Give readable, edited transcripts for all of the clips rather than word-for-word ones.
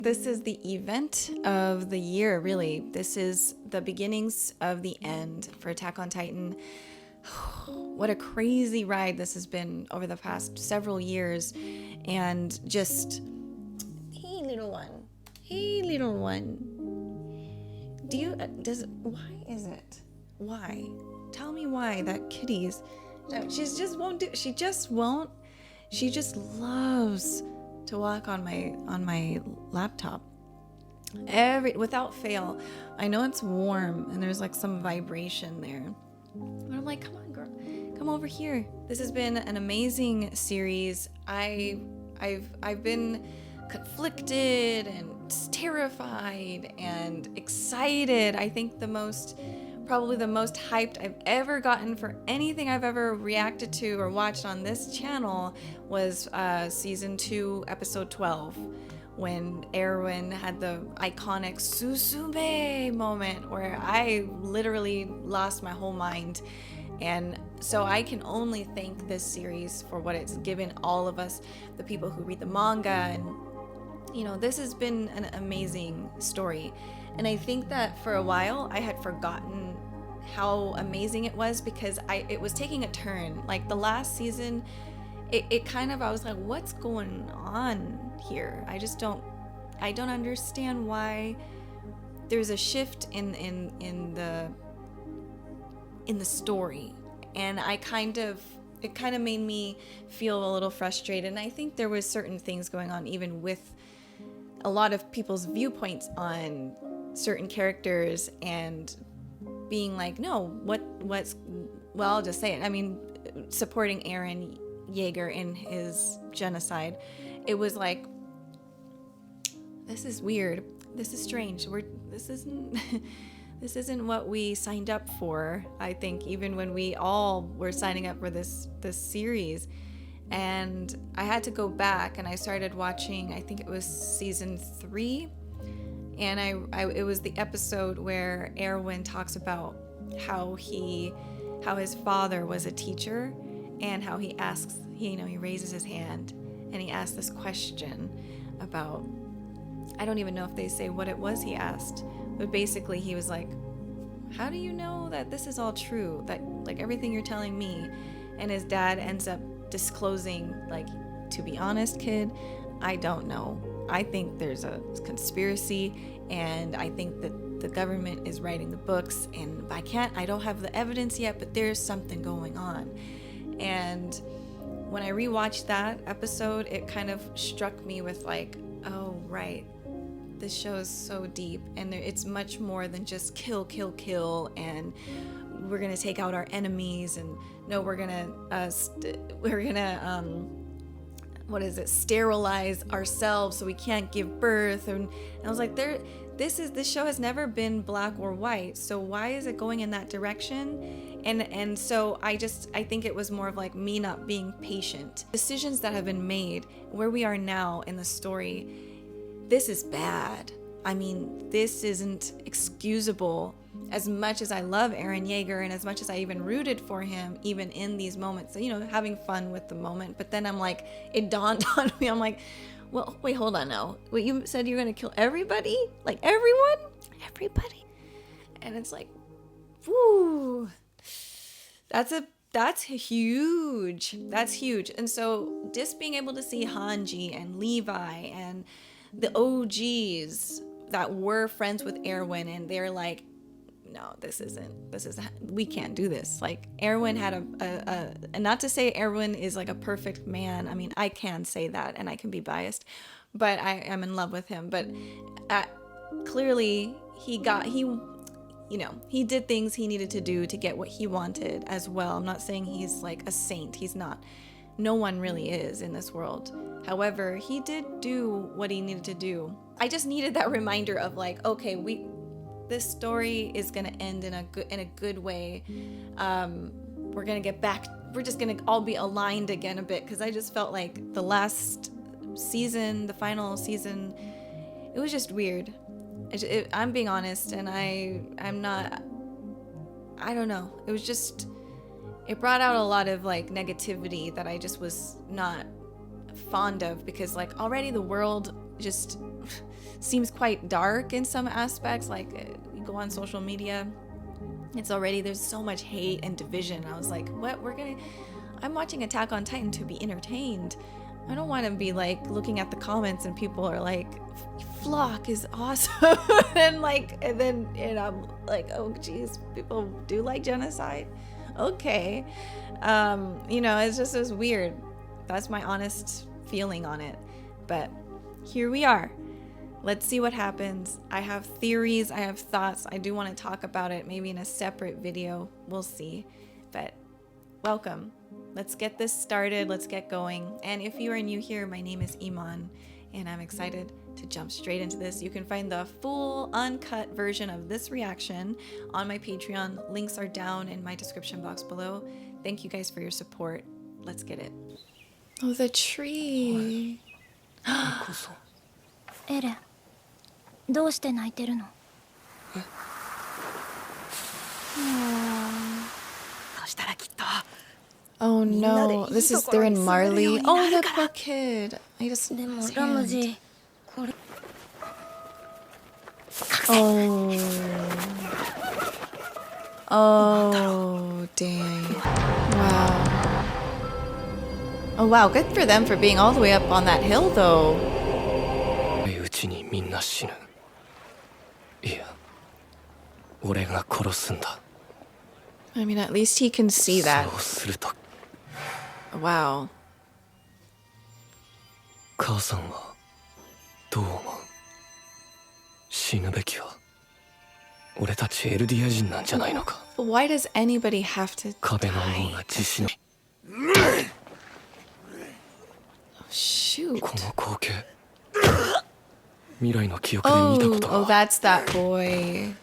This is the event of the year, really. This is the beginnings of the end for Attack on Titan. What a crazy ride this has been over the past several years. And just, hey, little one. Hey, little one. Why is it? Why? Tell me why that kitty's, she just won't. She just loves to walk on my laptop without fail. I know it's warm and there's like some vibration there, but I'm like, come on, girl, come over here. This has been an amazing series. I've been conflicted and terrified and excited. I think probably the most hyped I've ever gotten for anything I've ever reacted to or watched on this channel was season 2, episode 12, when Erwin had the iconic Susume moment where I literally lost my whole mind. And so I can only thank this series for what it's given all of us, the people who read the manga. And this has been an amazing story. And I think that for a while I had forgotten how amazing it was because it was taking a turn. Like the last season, I was like, what's going on here? I don't understand why there's a shift in the story. And it kind of made me feel a little frustrated. And I think there was certain things going on even with a lot of people's viewpoints on certain characters and being like, no, I'll just say it. I mean, supporting Eren Yeager in his genocide. It was like, this is weird. This is strange. This isn't what we signed up for. I think even when we all were signing up for this series. And I had to go back and I started watching, I think it was season 3. And it was the episode where Erwin talks about how his father was a teacher and how he raises his hand and he asks this question about, I don't even know if they say what it was he asked, but basically he was like, how do you know that this is all true? That like everything you're telling me? And his dad ends up disclosing, like, to be honest, kid, I don't know. I think there's a conspiracy and I think that the government is writing the books and I don't have the evidence yet, but there's something going on. And when I rewatched that episode, it kind of struck me with like, oh, right. This show is so deep and it's much more than just kill and we're going to take out our enemies and no, we're going to sterilize ourselves so we can't give birth. And I was like, this show has never been black or white, so why is it going in that direction? And so I think it was more of like me not being patient. Decisions that have been made, where we are now in the story, this is bad. I mean, this isn't excusable. As much as I love Eren Yeager and as much as I even rooted for him, even in these moments, having fun with the moment. But then I'm like, it dawned on me. I'm like, well, wait, hold on now. Wait, you said you're going to kill everybody? Like everyone? Everybody. And it's like, whoo, that's huge. That's huge. And so just being able to see Hange and Levi and the OGs that were friends with Erwin, and they're like, no, we can't do this. Like Erwin had and not to say Erwin is like a perfect man. I mean, I can say that and I can be biased, but I am in love with him. But clearly he did things he needed to do to get what he wanted as well. I'm not saying he's like a saint. He's not. No one really is in this world. However, he did do what he needed to do. I just needed that reminder of like, okay, this story is going to end in a good way. We're going to get back. We're just going to all be aligned again a bit, because I just felt like the last season, the final season, it was just weird. I'm being honest, and I'm not. I don't know. It was just. It brought out a lot of like negativity that I just was not fond of, because like already the world just seems quite dark in some aspects. Like you go on social media, there's so much hate and division. I was like, what? I'm watching Attack on Titan to be entertained. I don't want to be like looking at the comments and people are like, Flock is awesome. and then I'm like, oh geez, people do like genocide. Okay. It was weird. That's my honest feeling on it. But here we are. Let's see what happens. I have theories, I have thoughts. I do want to talk about it maybe in a separate video. We'll see. But welcome. Let's get this started. Let's get going. And if you are new here, my name is Iman, and I'm excited to jump straight into this. You can find the full uncut version of this reaction on my Patreon. Links are down in my description box below. Thank you guys for your support. Let's get it. Oh, the tree. Eren, どうして泣いてるの? Oh no, they're in Marley. Oh, the poor kid. Oh. Oh, dang. Wow. Oh wow, good for them for being all the way up on that hill though. I mean, at least he can see that. Wow. Why does anybody have to die? Oh, shoot. Oh, that's that boy.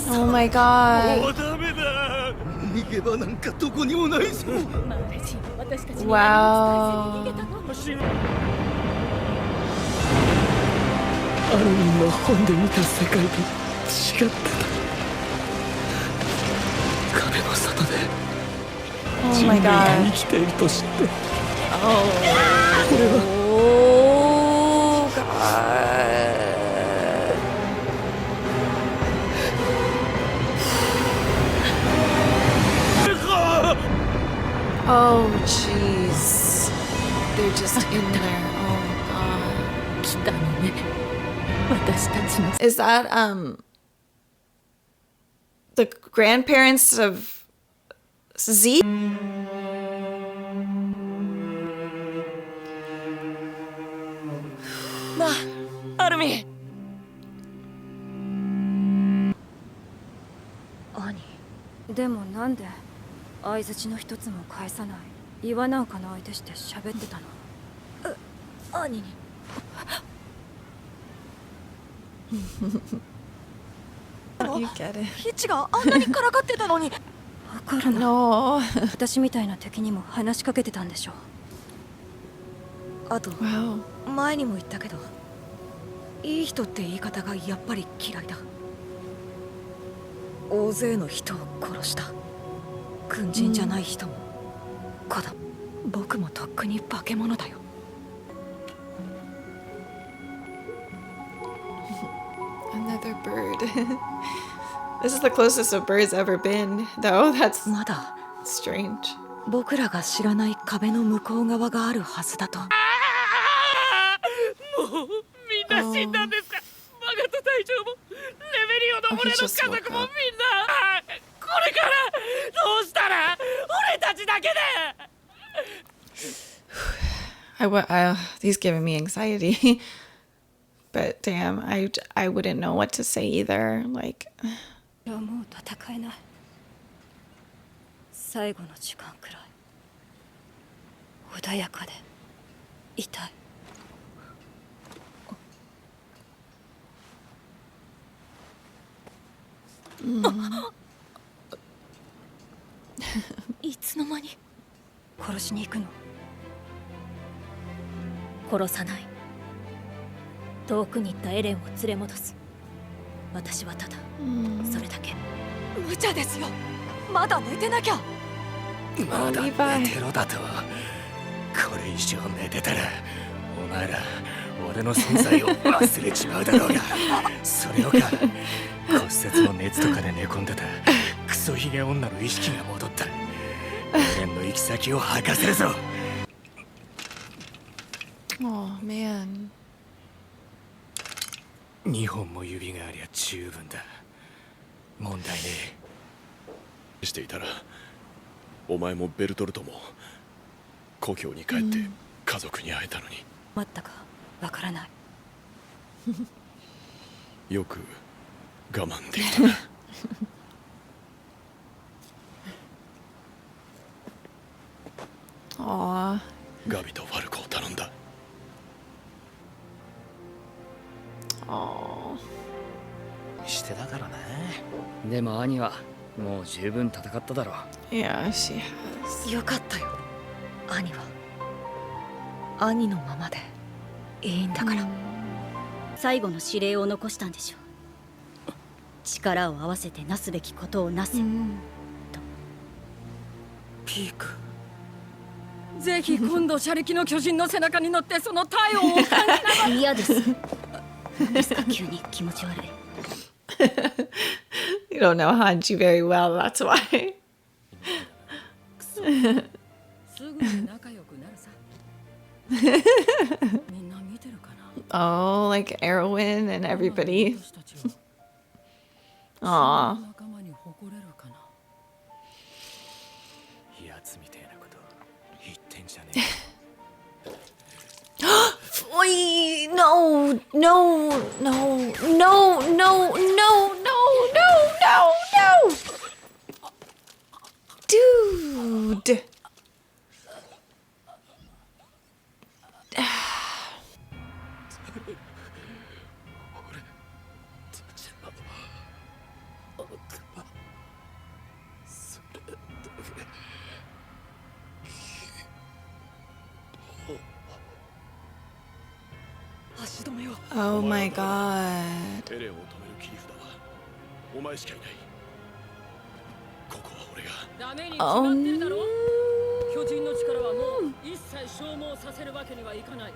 Oh my god. Wow. Oh my god. Oh god. Oh jeez. They're just in there. Oh god. Is that the grandparents of Z? Erwin. でもなんで相槌の一つも返さない。岩なんかの相手して喋ってたの。兄に。You get it. ヒッチがあんなにからかってたのに。わからない。No. 私みたいな敵にも話しかけてたんでしょ。あと、前にも言ったけど、いい人って言い方がやっぱり嫌いだ。大勢の人を殺した。軍人じゃない人も。僕もとっくに化け物だよ。Another bird. This is the closest a bird's ever been, though. That's まだ strange. 僕らが知らない壁の向こう側があるはずだと。もうみんな死んだんですか。マガト隊長もレベリオの俺の家族もみんな。これからどうしたら俺たちだけで。He's giving me anxiety. But damn, I wouldn't know what to say either. Like, もう戦えない。最後の時間くらい穏やかでいたい。いつの間に殺しに行くの？殺さない。遠くに行ったエレンを連れ戻す。私はただそれだけ。無茶ですよ。まだ寝てなきゃ。まだ寝てろだと。これ以上寝てたらお前ら俺の存在を忘れちまうだろうが。それよか骨折の熱とかで寝込んでたクソヒゲ女の意識が戻った。エレンの行き先を吐かせるぞ。Oh man. 2本も指がありゃ十分だ。問題ねえ。していたらお前もベルトルトも故郷に帰って家族に会えたのに。待ったかわからない。よく我慢できたな。Aw. ガビとファルコを頼んだ。Aw. してだからね。でも兄はもう十分戦っただろう。Yeah, she has. よかったよ。兄は兄のままでいいんだから。最後の指令を残したんでしょう。力を合わせてなすべきことをなせ、と。ピーク、ぜひ今度車力の巨人の背中に乗ってその体温を感じながら。嫌です。何ですか急に気持ち悪い。You don't know Hanji very well, that's why. すぐに仲良くなるさ。みんな見てるかな。 Oh, like Erwin and everybody. 私たちは Aw. 仲間に誇れるかな。やつみてえなこと言ってんじゃねえ。Oi, no, no, no, no, no, no, no, no, no, no. Dude. Oh my god. エレンを止める切り札はお前しかいない。ここは俺が。ダメに決まってるだろ。巨人の力はもう一切消耗させるわけにはいかない。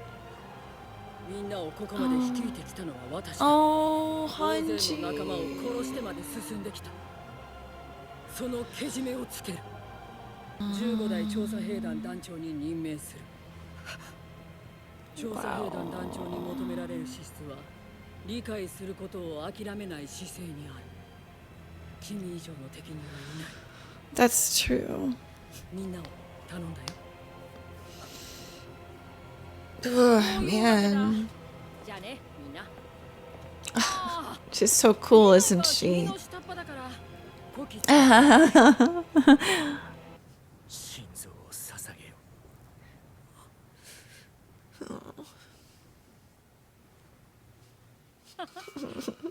みんなをここまで率いてきたのは私だ。 Oh, 大勢の Hanji. 仲間を殺してまで進んできた。そのけじめをつける。15代調査兵団団長に任命する。調査兵団団長に求められる資質は理解することを諦めない姿勢にある。君以上の敵にはいない。 That's true. みんなを頼んだよ。 Ugh, man. じゃあね、みんな。 She's so cool, isn't she? 心臓を捧げよ。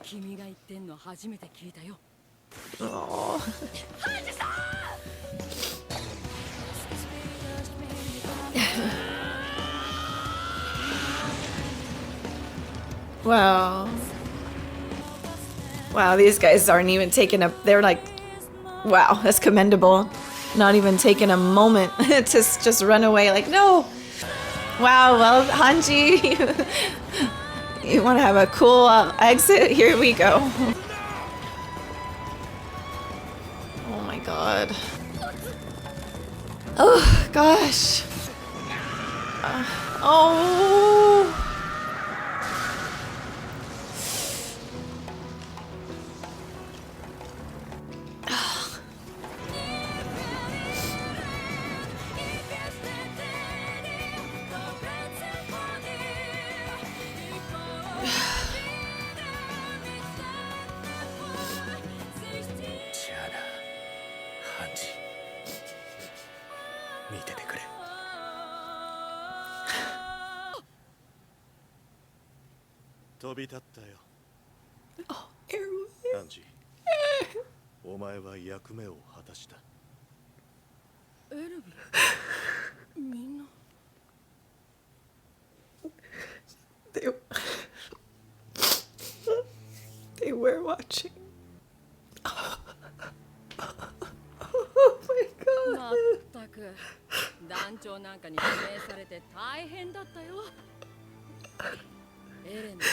君が言ってんの初めて聞いたよ。 Oh. Wow. Wow, these guys aren't even taking a... They're like... Wow, that's commendable. Not even taking a moment to just run away like, no! Wow, well, Hanji, you want to have a cool exit? Here we go. Oh my god. Oh, gosh. Oh... Oh, Erwin. アンジ、お前は役目を果たした。エルビン、みんな。we're watching. Oh my ま god. ったく団長なんかに指名されて大変だったよ。エレンのバ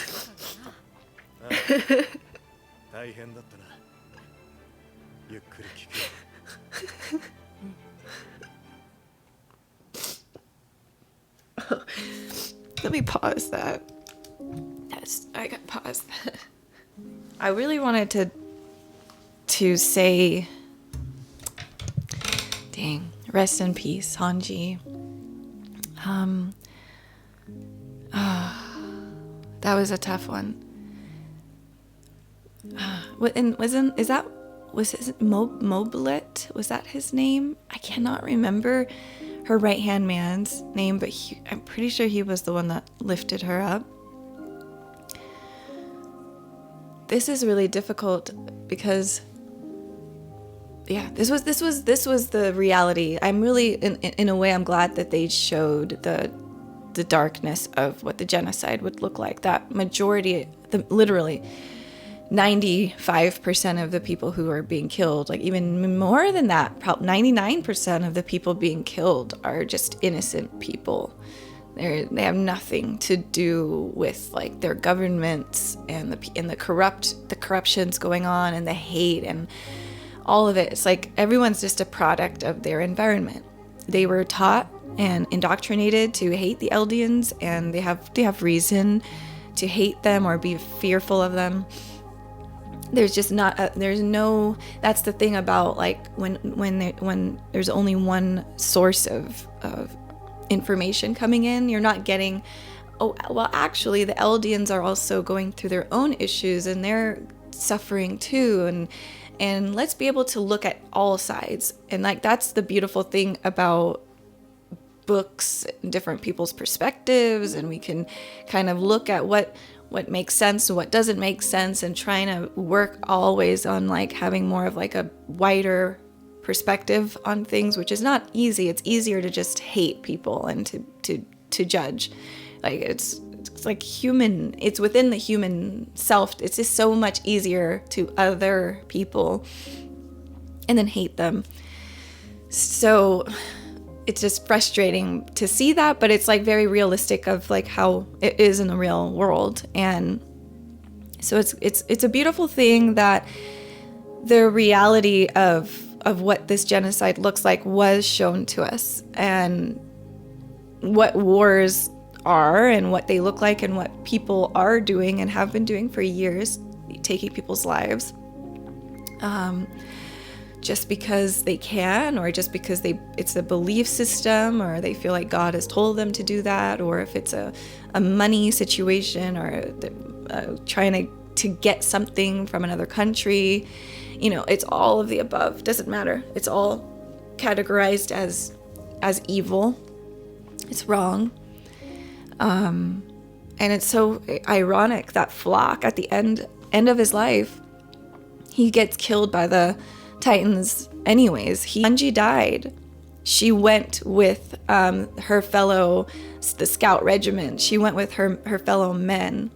カがな。大変だったな。ゆっくり聞く。Let me pause that. Yes, I got pause that. I really wanted to say, dang, rest in peace, Hanji. That was a tough one. Was his Moblit? Was that his name? I cannot remember her right-hand man's name, but I'm pretty sure he was the one that lifted her up. This is really difficult because, yeah, this was the reality. I'm really, in a way, I'm glad that they showed the darkness of what the genocide would look like. That majority, literally 95% of the people who are being killed, like even more than that, probably 99% of the people being killed are just innocent people. They have nothing to do with like their governments and the corruptions going on and the hate and all of it. It's like everyone's just a product of their environment. They were taught and indoctrinated to hate the Eldians, and they have reason to hate them or be fearful of them. There's just not that's the thing about like when there's only one source of information coming in, you're not getting, oh well, actually the Eldians are also going through their own issues and they're suffering too, and let's be able to look at all sides. And like that's the beautiful thing about books and different people's perspectives, and we can kind of look at what makes sense and what doesn't make sense, and trying to work always on like having more of like a wider perspective on things, which is not easy. It's easier to just hate people and to judge. Like it's like human, it's within the human self. It's just so much easier to other people and then hate them. So it's just frustrating to see that, but it's like very realistic of like how it is in the real world. And so it's a beautiful thing that the reality of what this genocide looks like was shown to us, and what wars are and what they look like and what people are doing and have been doing for years, taking people's lives. Just because they can, or just because it's a belief system, or they feel like God has told them to do that, or if it's a money situation, or trying to get something from another country. You know, it's all of the above. Doesn't matter. It's all categorized as evil. It's wrong. And it's so ironic that Flock, at the end of his life, he gets killed by the Titans anyways. Hange died. She went with her fellow, the scout regiment. She went with her fellow men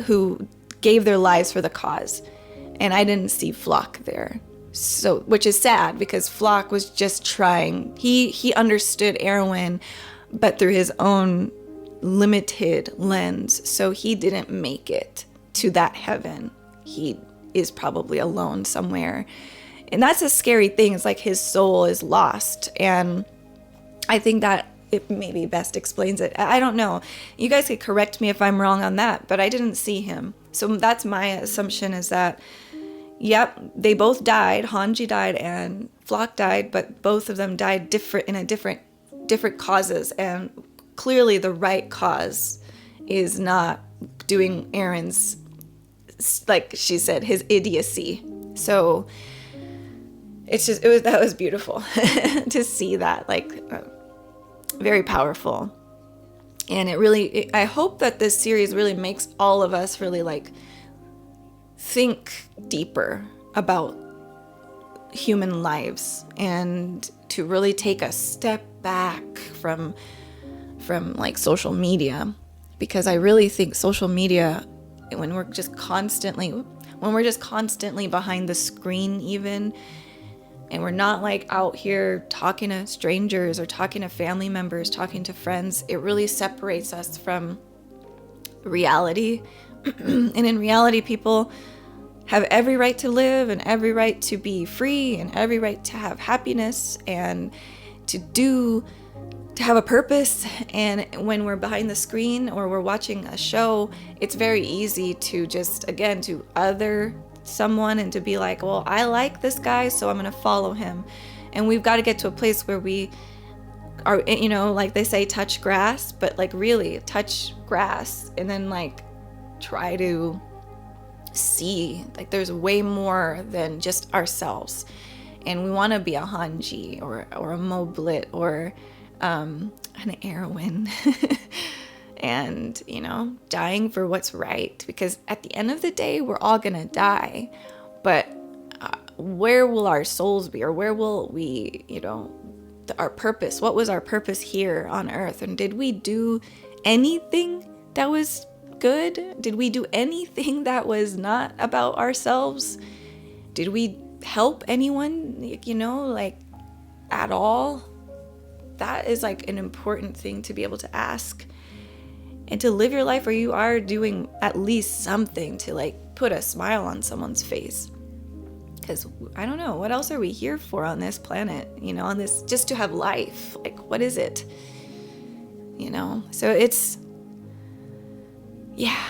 who gave their lives for the cause. And I didn't see Flock there. So, which is sad, because Flock was just trying. He understood Erwin, but through his own limited lens. So he didn't make it to that heaven. He is probably alone somewhere. And that's a scary thing. It's like his soul is lost. And I think that it maybe best explains it. I don't know. You guys could correct me if I'm wrong on that, but I didn't see him. So that's my assumption, is that, yep, they both died. Hange died and Flock died, but both of them died different causes. And clearly the right cause is not doing Eren's, like she said, his idiocy. So that was beautiful to see that, like, very powerful. And I hope that this series really makes all of us really like think deeper about human lives, and to really take a step back from like social media, because I really think social media, when we're just constantly, when we're just constantly behind the screen even, and we're not like out here talking to strangers or talking to family members, talking to friends, it really separates us from reality. And in reality, people have every right to live and every right to be free and every right to have happiness and to have a purpose. And when we're behind the screen or we're watching a show, it's very easy to just, again, to other someone and to be like, well, I like this guy, so I'm going to follow him. And we've got to get to a place where we are, you know, like they say, touch grass, but like really touch grass and then like try to see like there's way more than just ourselves. And we want to be a Hange or a Moblit or an Erwin and, you know, dying for what's right, because at the end of the day we're all gonna die, but where will our souls be, or where will we, you know, our purpose, what was our purpose here on earth? And did we do anything that was good? Did we do anything that was not about ourselves? Did we help anyone, you know, like at all? That is like an important thing to be able to ask, and to live your life where you are doing at least something to like put a smile on someone's face. Because I don't know, what else are we here for on this planet, you know, on this, just to have life? Like, what is it? You know, so it's, yeah,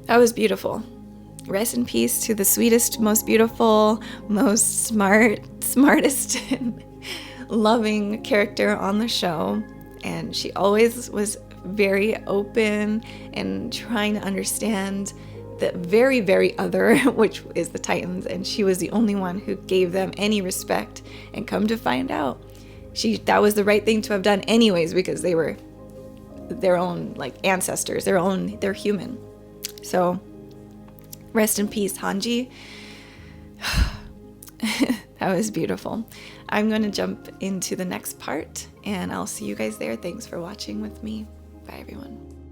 that was beautiful. Rest in peace to the sweetest, most beautiful, most smartest and loving character on the show. And she always was very open and trying to understand the very, very other, which is the Titans. And she was the only one who gave them any respect. And come to find out, that was the right thing to have done anyways, because they were their own like ancestors, they're human. So rest in peace, Hange. That was beautiful. I'm going to jump into the next part and I'll see you guys there. Thanks for watching with me. Bye everyone.